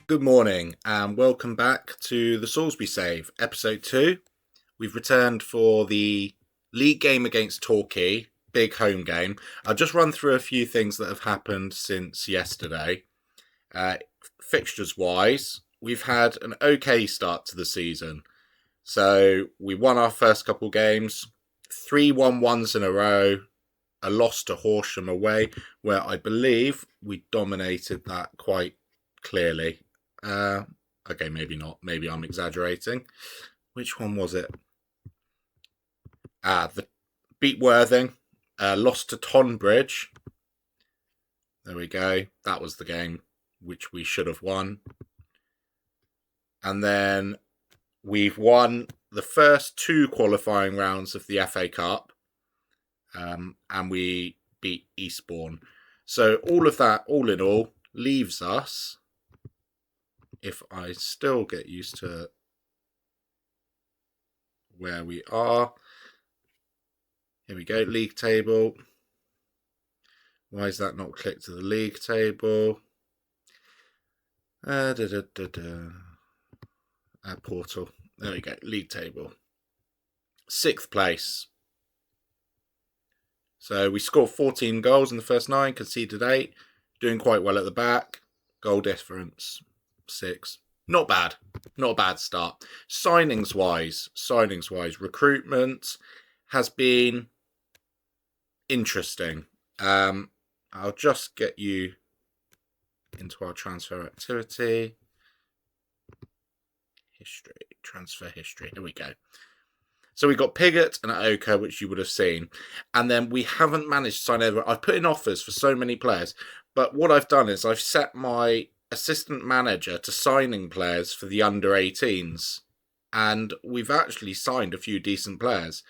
Good morning and welcome back to the Salisbury Save, episode 2. We've returned for the league game against Torquay, big home game. I'll just run through a few things that have happened since yesterday. Fixtures-wise, we've had an okay start to the season. So we won our first couple games, 3 1-1s in a row, a loss to Horsham away, where I believe we dominated that quite clearly. Okay, maybe not. Maybe I'm exaggerating. Which one was it? The beat Worthing, lost to Tonbridge. There we go. That was the game which we should have won. And then we've won the first 2 qualifying rounds of the FA Cup. And we beat Eastbourne. So all of that, all in all, leaves us, if I still get used to where we are. Here we go, league table. Why is that not clicked to the league table? Portal. There we go, league table. 6th place. So we scored 14 goals in the first 9, conceded 8. Doing quite well at the back. Goal difference 6. Not bad. Not a bad start. Signings wise, recruitment has been interesting. I'll just get you into our transfer activity. Transfer history. Here we go. So we got Pigott and Oka, which you would have seen. And then we haven't managed to sign everyone. I've put in offers for so many players. But what I've done is I've set my assistant manager to signing players for the under-18s. And we've actually signed a few decent players.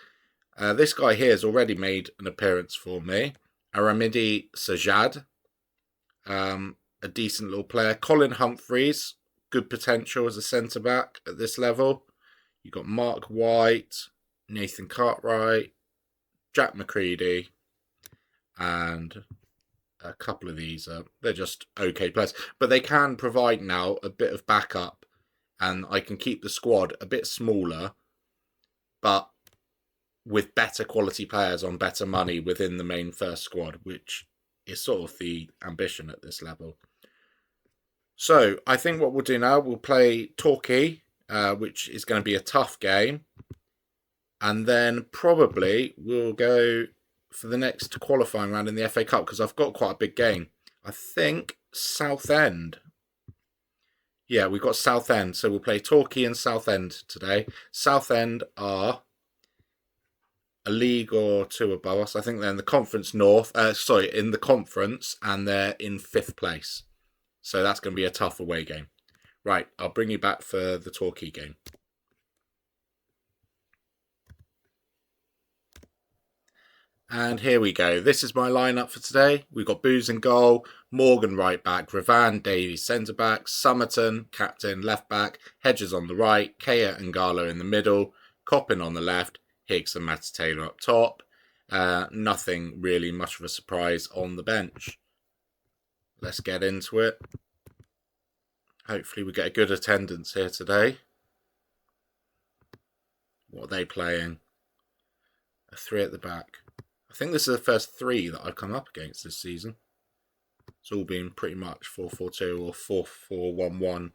This guy here has already made an appearance for me. Aramidi Sajad. A decent little player. Colin Humphreys. Good potential as a centre-back at this level. You've got Mark White, Nathan Cartwright, Jack McCready, and a couple of these they're just okay players. But they can provide now a bit of backup, and I can keep the squad a bit smaller, but with better quality players on better money within the main first squad, which is sort of the ambition at this level. So I think what we'll do now, we'll play Torquay, which is going to be a tough game. And then probably we'll go for the next qualifying round in the FA Cup, because I've got quite a big game. I think Southend. Yeah, we've got Southend. So we'll play Torquay and Southend today. Southend are a league or 2 above us. I think they're in the Conference North. In the conference, and they're in 5th place. So that's going to be a tough away game. Right, I'll bring you back for the Torquay game. And here we go. This is my lineup for today. We've got Booz in goal, Morgan right back, Ravan Davies centre back, Summerton captain left back, Hedges on the right, Kea and Garlow in the middle, Coppin on the left, Higgs and Matt Taylor up top. Nothing really much of a surprise on the bench. Let's get into it. Hopefully we get a good attendance here today. What are they playing? A 3 at the back. I think this is the first 3 that I've come up against this season. It's all been pretty much 4-4-2 or 4-4-1-1.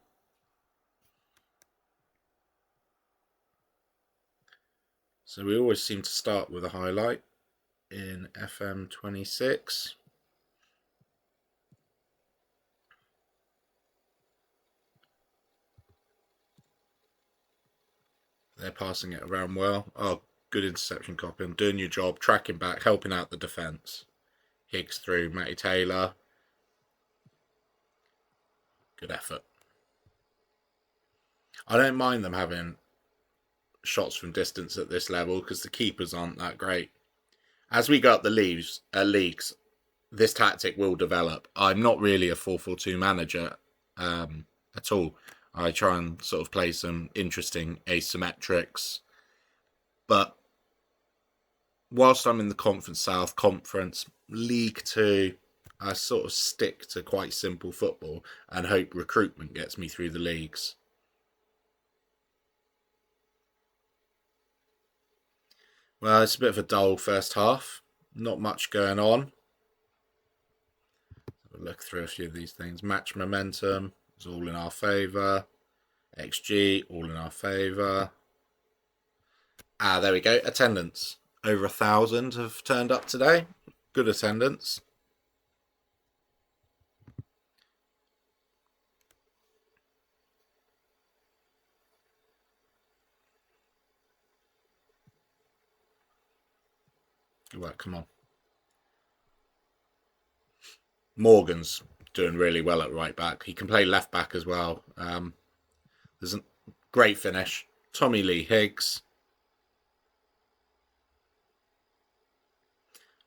So we always seem to start with a highlight in FM26. They're passing it around well. Oh, good interception, Coppin. Doing your job, tracking back, helping out the defence. Higgs through, Matty Taylor. Good effort. I don't mind them having shots from distance at this level because the keepers aren't that great. As we go up the leagues, this tactic will develop. I'm not really a 4-4-2 manager at all. I try and sort of play some interesting asymmetrics. But whilst I'm in the Conference South, Conference League 2, I sort of stick to quite simple football and hope recruitment gets me through the leagues. Well, it's a bit of a dull first half. Not much going on. I'll look through a few of these things. Match momentum is all in our favour. XG, all in our favour. There we go. Attendance. Over 1,000 have turned up today. Good attendance. Good work, come on. Morgan's doing really well at right back. He can play left back as well. There's a great finish. Tommy Lee Higgs.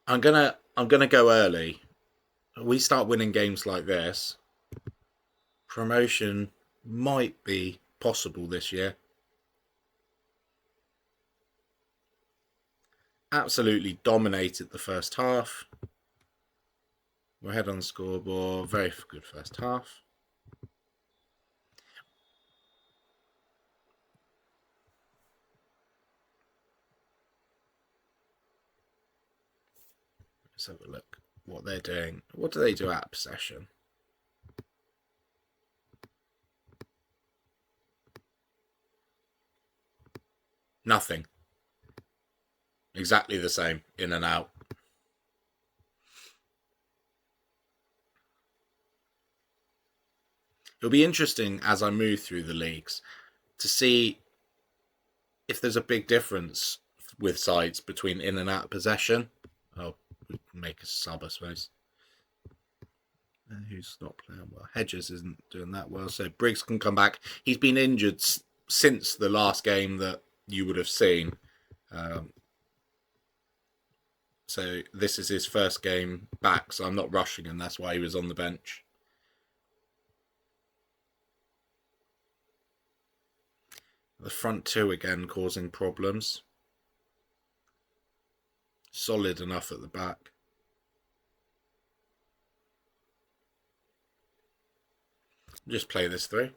I'm gonna go early. We start winning games like this. Promotion might be possible this year. Absolutely dominated the first half. We're ahead on the scoreboard. Very good first half. Let's have a look what they're doing. What do they do out of possession? Nothing. Exactly the same, in and out. It'll be interesting as I move through the leagues to see if there's a big difference with sides between in and out of possession. Oh, we can make a sub, I suppose. Who's not playing well? Hedges isn't doing that well, so Briggs can come back. He's been injured since the last game that you would have seen. So this is his first game back, so I'm not rushing him. That's why he was on the bench. The front two again causing problems. Solid enough at the back. Just play this through.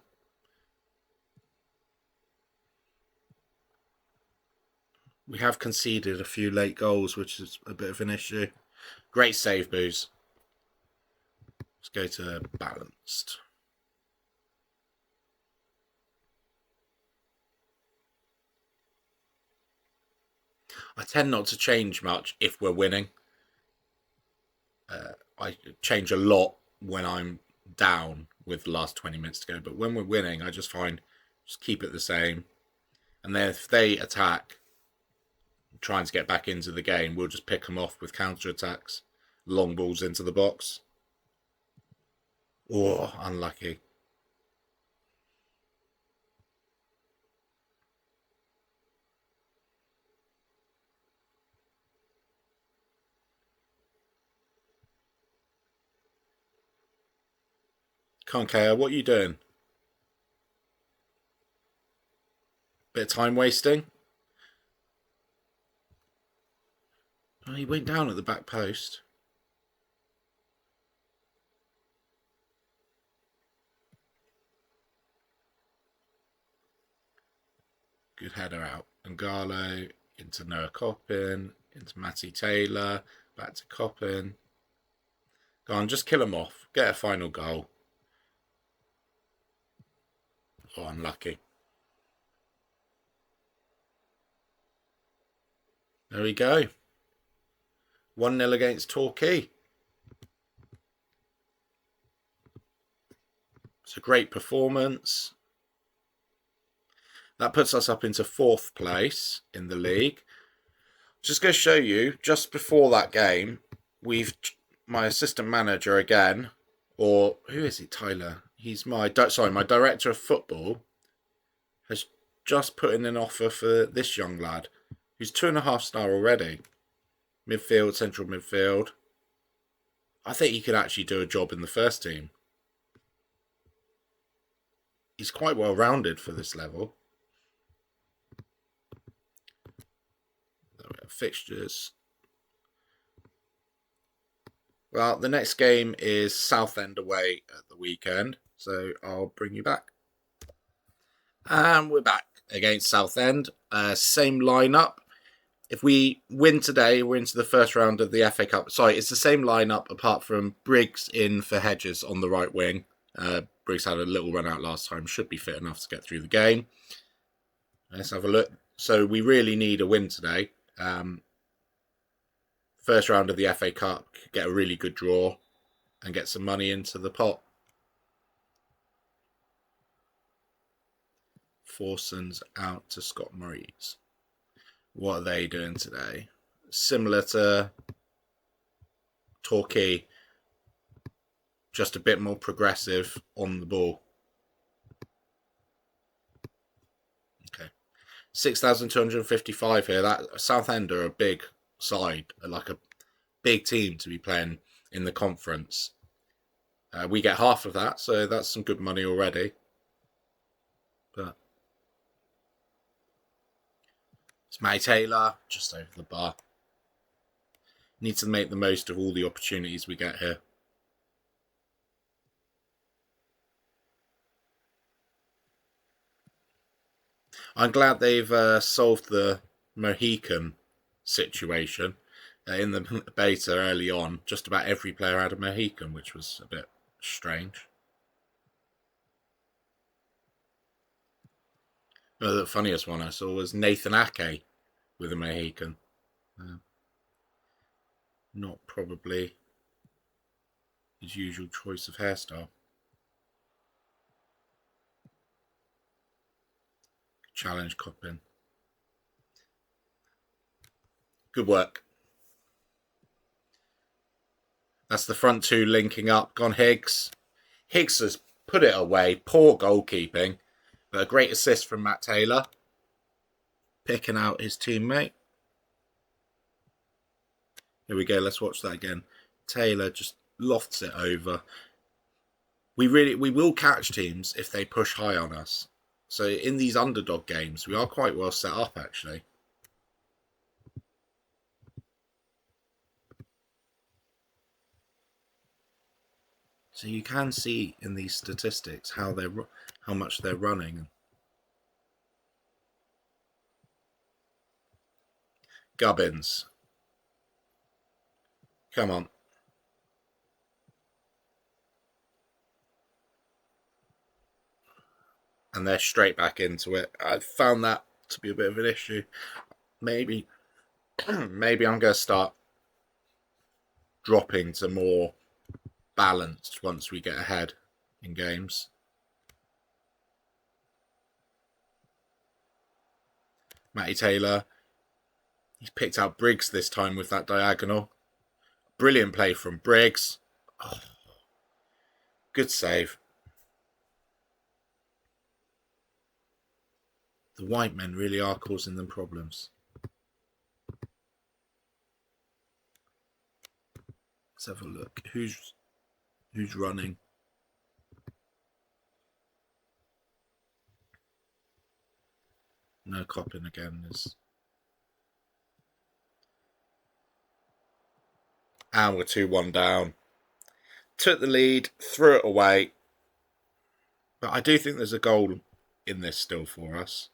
We have conceded a few late goals, which is a bit of an issue. Great save, Booze. Let's go to balanced. I tend not to change much if we're winning. I change a lot when I'm down with the last 20 minutes to go. But when we're winning, I just find just keep it the same. And then if they attack, trying to get back into the game, we'll just pick them off with counter-attacks. Long balls into the box. Oh, unlucky. Conkea, what are you doing? Bit of time wasting. Oh, he went down at the back post. Good header out. Ngalo into Noah Coppin, into Matty Taylor, back to Coppin. Go on, just kill him off. Get a final goal. Oh, unlucky. There we go. 1-0 against Torquay. It's a great performance. That puts us up into 4th place in the league. Just going to show you, just before that game, my assistant manager again, or who is it, Tyler? He's my director of football, has just put in an offer for this young lad, who's 2.5 star already. Midfield, central midfield. I think he could actually do a job in the first team. He's quite well rounded for this level. Fixtures. Well, the next game is Southend away at the weekend, so I'll bring you back. And we're back against Southend. Same lineup. If we win today, we're into the first round of the FA Cup. Sorry, it's the same lineup apart from Briggs in for Hedges on the right wing. Briggs had a little run out last time. Should be fit enough to get through the game. Let's have a look. So we really need a win today. First round of the FA Cup, get a really good draw and get some money into the pot. Forson's out to Scott Murray's. What are they doing today? Similar to Torquay, just a bit more progressive on the ball. Okay, 6,255 here. That Southend are a big side, like a big team to be playing in the conference. We get half of that, so that's some good money already. But it's Matty Taylor just over the bar. Need to make the most of all the opportunities we get here. I'm glad they've solved the Mohican situation. In the beta early on, just about every player had a Mohican, which was a bit strange. The funniest one I saw was Nathan Ake with a Mohican. Not probably his usual choice of hairstyle. Challenge Coppin. Good work. That's the front two linking up. Gone Higgs. Higgs has put it away. Poor goalkeeping. But a great assist from Matt Taylor. Picking out his teammate. Here we go. Let's watch that again. Taylor just lofts it over. We will catch teams if they push high on us. So in these underdog games, we are quite well set up, actually. So you can see in these statistics how much they're running. Gubbins. Come on. And they're straight back into it. I found that to be a bit of an issue. Maybe I'm going to start dropping to more balanced once we get ahead in games. Matty Taylor. He's picked out Briggs this time with that diagonal. Brilliant play from Briggs. Oh, good save. The white men really are causing them problems. Let's have a look. Who's running? No, Coppin again is. And we're 2-1 down. Took the lead, threw it away. But I do think there's a goal in this still for us.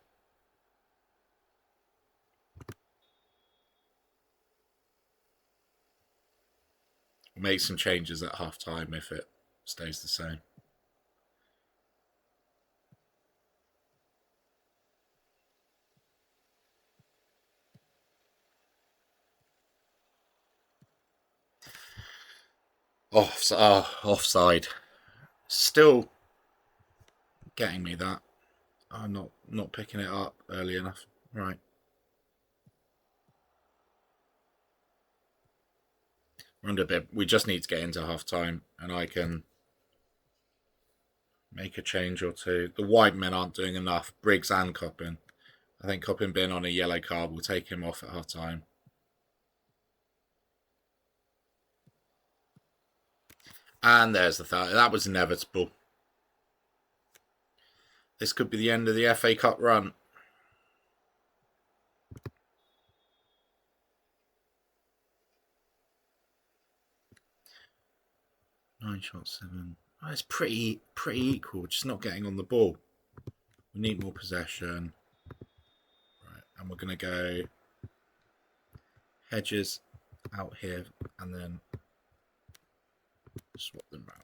Make some changes at half time if it stays the same. Offside. Still getting me that. I'm not picking it up early enough. Right. We're under a bit. We just need to get into half time and I can make a change or two. The white men aren't doing enough. Briggs and Coppin. I think Coppin being on a yellow card will take him off at half time. And there's the third. That was inevitable. This could be the end of the FA Cup run. 9 shots, 7. Oh, it's pretty equal, just not getting on the ball. We need more possession. Right, and we're going to go Hedges out here and then swap them round.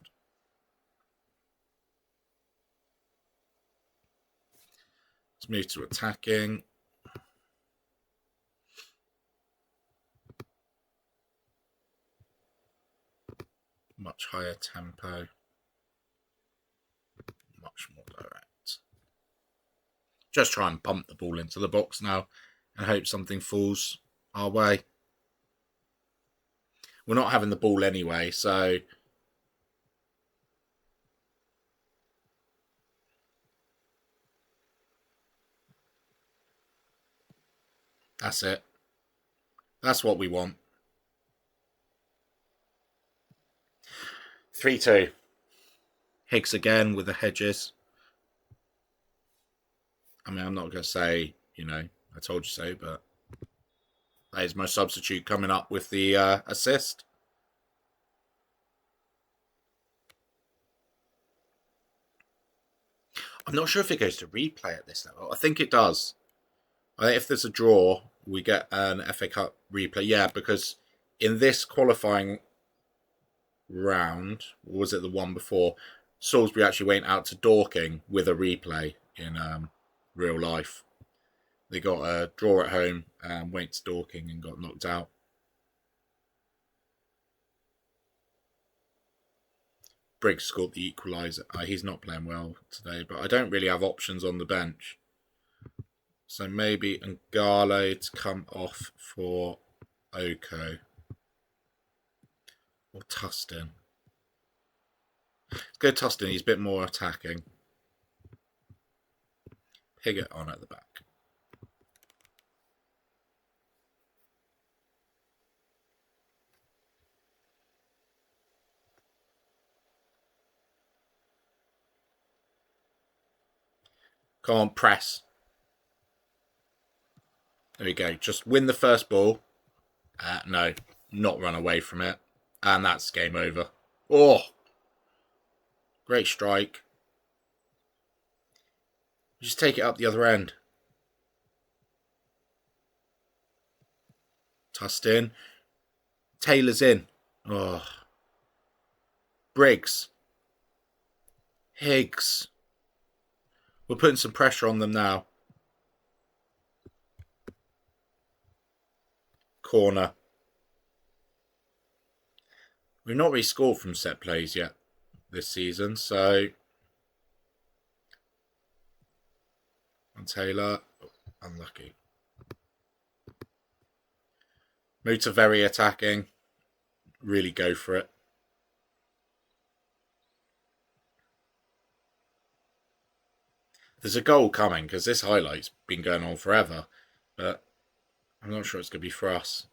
Let's move to attacking. Much higher tempo. Much more direct. Just try and pump the ball into the box now and hope something falls our way. We're not having the ball anyway, so that's it. That's what we want. 3-2. Higgs again with the Hedges. I mean, I'm not going to say, you know, I told you so, but that is my substitute coming up with the assist. I'm not sure if it goes to replay at this level. I think it does. I think if there's a draw, we get an FA Cup replay. Yeah, because in this qualifying round, or was it the one before, Salisbury actually went out to Dorking with a replay in real life. They got a draw at home and went to Dorking and got knocked out. Briggs scored the equaliser. He's not playing well today, but I don't really have options on the bench. So maybe Ngalo to come off for Oko. Or Tustin. Let's go Tustin. He's a bit more attacking. Pigott on at the back. Come on, press. There we go. Just win the first ball. No, not run away from it. And that's game over. Oh, great strike. Just take it up the other end. Tustin. Taylor's in. Oh. Briggs. Higgs. We're putting some pressure on them now. Corner. We've not really scored from set plays yet this season, so and Taylor, unlucky. Muta very attacking. Really go for it. There's a goal coming because this highlight's been going on forever, but I'm not sure it's going to be for us.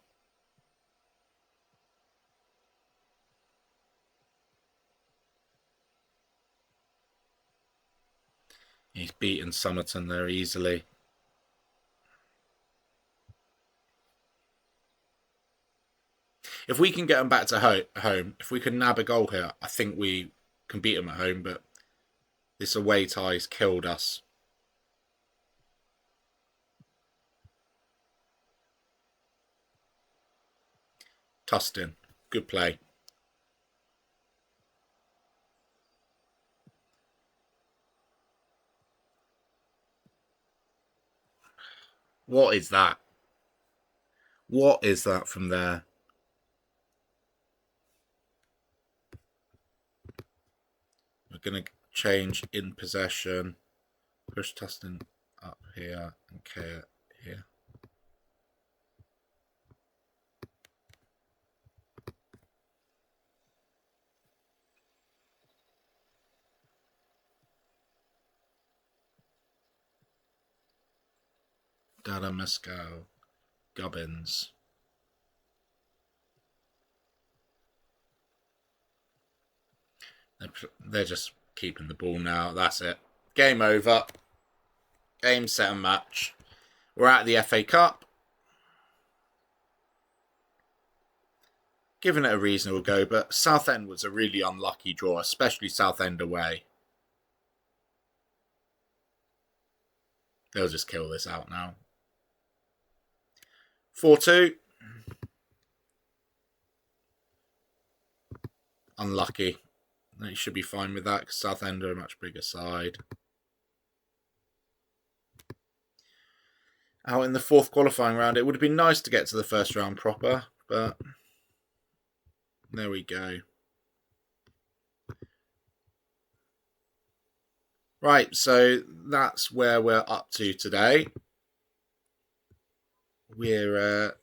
He's beaten Somerton there easily. If we can get them back to home, if we can nab a goal here, I think we can beat them at home, but this away tie's killed us. Tustin, good play. What is that? What is that from there? We're going to change in possession. Push Tustin up here and Kea here. Dada Mescal, Gubbins. They're just keeping the ball now. That's it. Game over. Game, set and match. We're at the FA Cup. giving it a reasonable go, but Southend was a really unlucky draw, especially Southend away. They'll just kill this out now. 4-2. Unlucky. You should be fine with that because Southend are a much bigger side. Out in the fourth qualifying round, it would have been nice to get to the first round proper, but there we go. Right, so that's where we're up to today. Where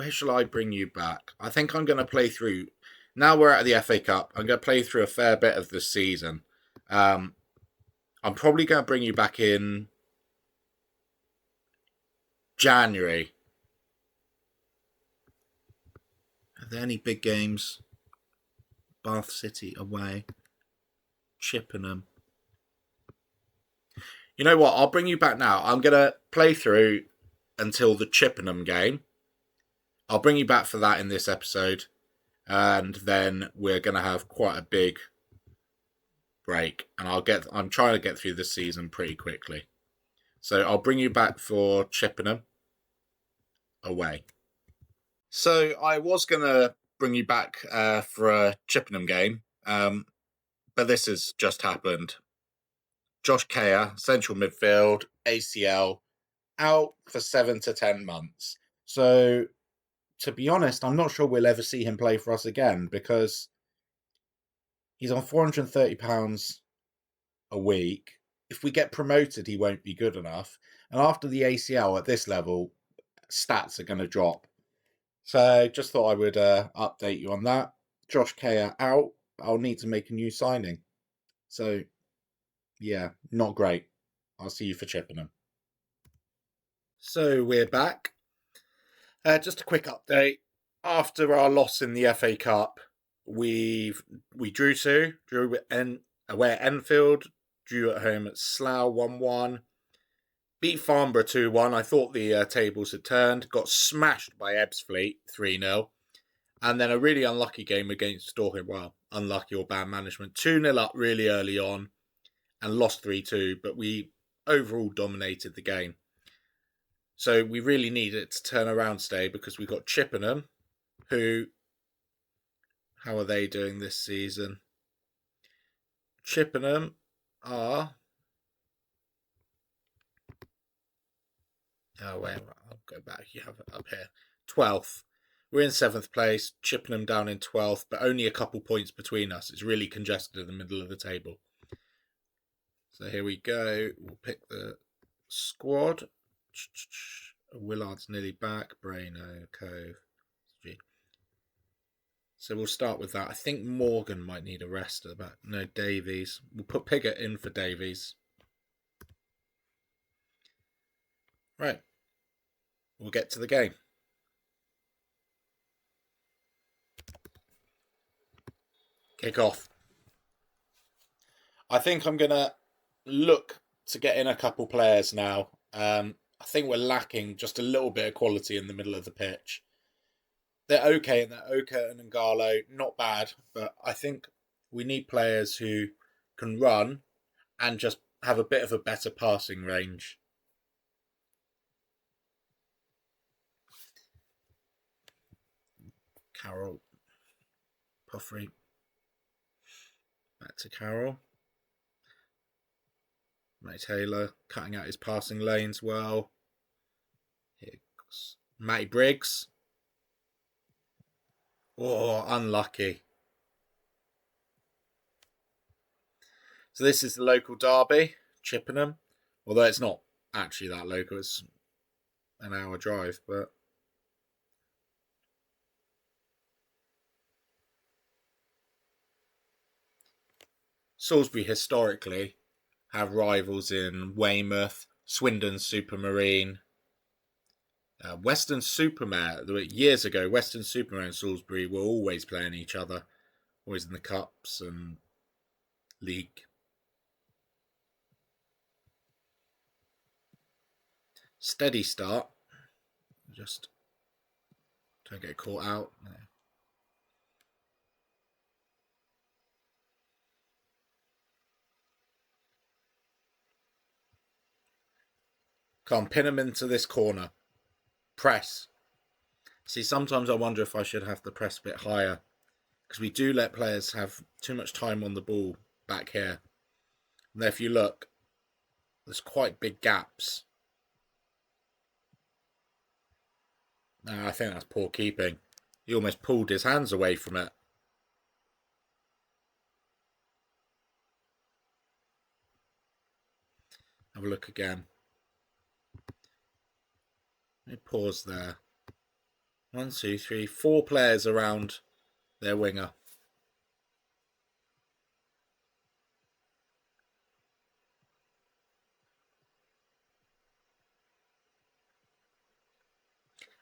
shall I bring you back? I think I'm going to play through. Now we're out of the FA Cup, I'm going to play through a fair bit of this season. I'm probably going to bring you back in January. Are there any big games? Bath City away. Chippenham. You know what? I'll bring you back now. I'm going to play through until the Chippenham game. I'll bring you back for that in this episode. And then we're going to have quite a big break. And I'm trying to get through this season pretty quickly. So I'll bring you back for Chippenham away. So I was going to bring you back for a Chippenham game. But this has just happened. Josh Kea, central midfield, ACL, out for 7 to 10 months. So, to be honest, I'm not sure we'll ever see him play for us again because he's on £430 a week. If we get promoted, he won't be good enough. And after the ACL at this level, stats are going to drop. So, just thought I would update you on that. Josh Kea out. I'll need to make a new signing. So, yeah, not great. I'll see you for Chippenham. So we're back. Just a quick update. After our loss in the FA Cup, we drew away at Enfield, drew at home at Slough 1-1, beat Farnborough 2-1. I thought the tables had turned. Got smashed by Ebbsfleet 3-0. And then a really unlucky game against Dorking. Well, unlucky or bad management. 2-0 up really early on and lost 3-2. But we overall dominated the game. So we really need it to turn around today because we've got Chippenham, who... How are they doing this season? Chippenham are... Oh, wait, I'll go back. You have it up here. 12th. We're in 7th place, Chippenham down in 12th, but only a couple points between us. It's really congested in the middle of the table. So here we go. We'll pick the squad. Willard's nearly back. Braino, Cove. So we'll start with that. I think Morgan might need a rest at the back. No, Davies. We'll put Piggott in for Davies. Right. We'll get to the game. Kick off. I think I'm going to look to get in a couple players now. I think we're lacking just a little bit of quality in the middle of the pitch. They're okay, and they're Oka and Ngalo, not bad, but I think we need players who can run and just have a bit of a better passing range. Carroll, Puffrey, back to Carroll. Matty Taylor cutting out his passing lanes well. Hicks. Matty Briggs. Oh, unlucky. So this is the local derby, Chippenham. Although it's not actually that local, it's an hour drive, but... Salisbury historically have rivals in Weymouth, Swindon Supermarine, Western Supermare. Years ago, Western Supermare and Salisbury were always playing each other, always in the cups and league. Steady start. Just don't get caught out. Come on, pin him into this corner. Press. See, sometimes I wonder if I should have the press a bit higher, because we do let players have too much time on the ball back here. And if you look, there's quite big gaps. I think that's poor keeping. He almost pulled his hands away from it. Have a look again. Let me pause there. 1, 2, 3, 4 players around their winger.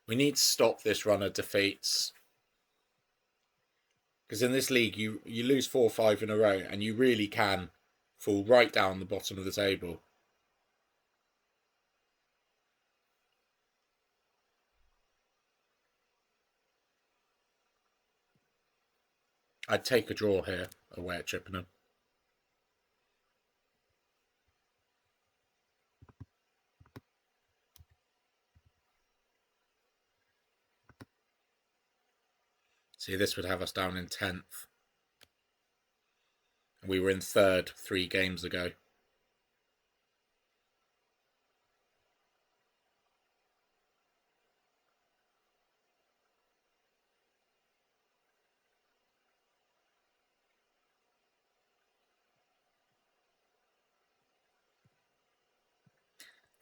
We need to stop this run of defeats. Because in this league, you lose 4 or 5 in a row, and you really can fall right down the bottom of the table. I'd take a draw here away at Chippenham. See, this would have us down in 10th. We were in 3rd 3 games ago.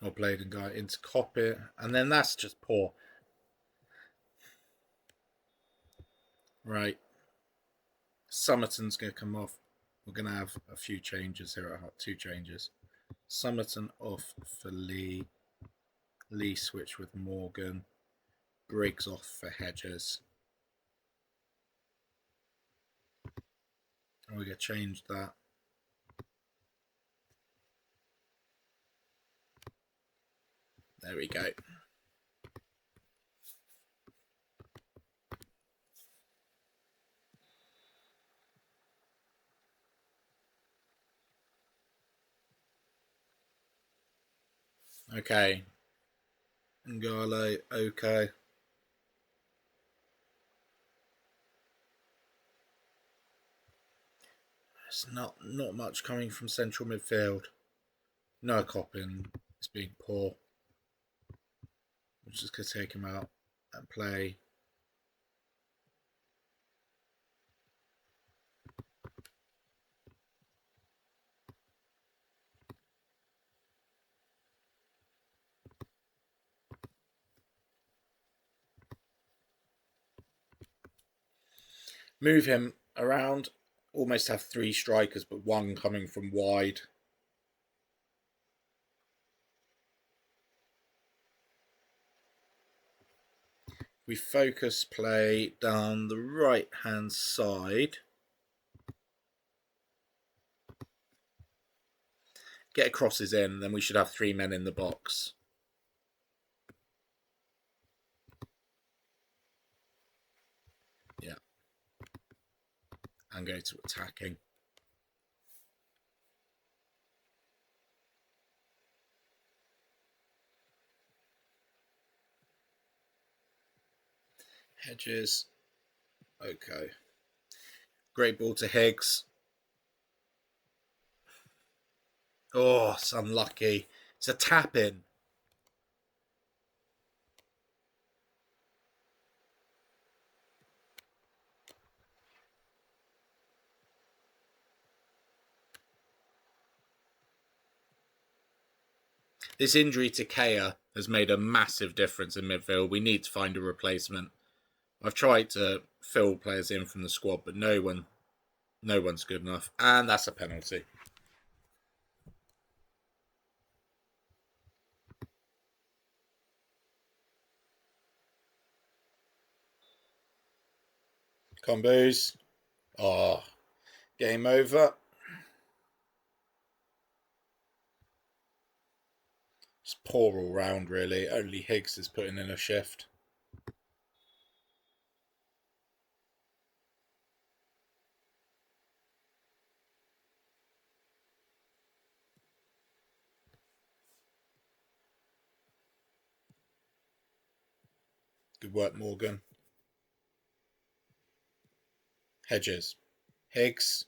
Or played and got into copy, and then that's just poor. Right. Summerton's going to come off. We're going to have a few changes here at Hut. 2 changes. Summerton off for Lee. Lee switch with Morgan. Briggs off for Hedges. And we're going to change that. There we go. Okay. Ngale, okay. There's not much coming from central midfield. No Coppin is being poor. We're just going to take him out and play. Move him around. Almost have 3 strikers, but 1 coming from wide. We focus play down the right hand side. Get crosses in, then we should have 3 men in the box. Yeah. And go to attacking. Hedges. Okay. Great ball to Higgs. Oh, it's unlucky. It's a tap in. This injury to Kea has made a massive difference in midfield. We need to find a replacement. I've tried to fill players in from the squad, but no one's good enough. And that's a penalty. Combos. Oh, game over. It's poor all round, really. Only Higgs is putting in a shift. Good work, Morgan. Hedges. Higgs.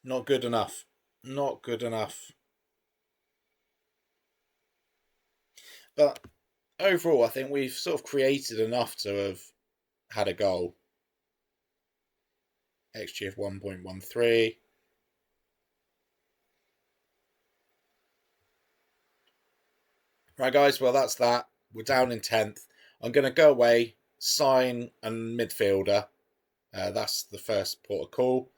Not good enough. Not good enough. But overall, I think we've sort of created enough to have had a goal. XG of 1.13. Right, guys, well, that's that. We're down in 10th. I'm going to go away, sign a midfielder. That's the first port of call.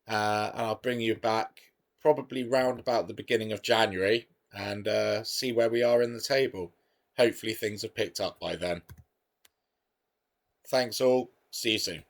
And I'll bring you back probably round about the beginning of January and see where we are in the table. Hopefully things have picked up by then. Thanks all. See you soon.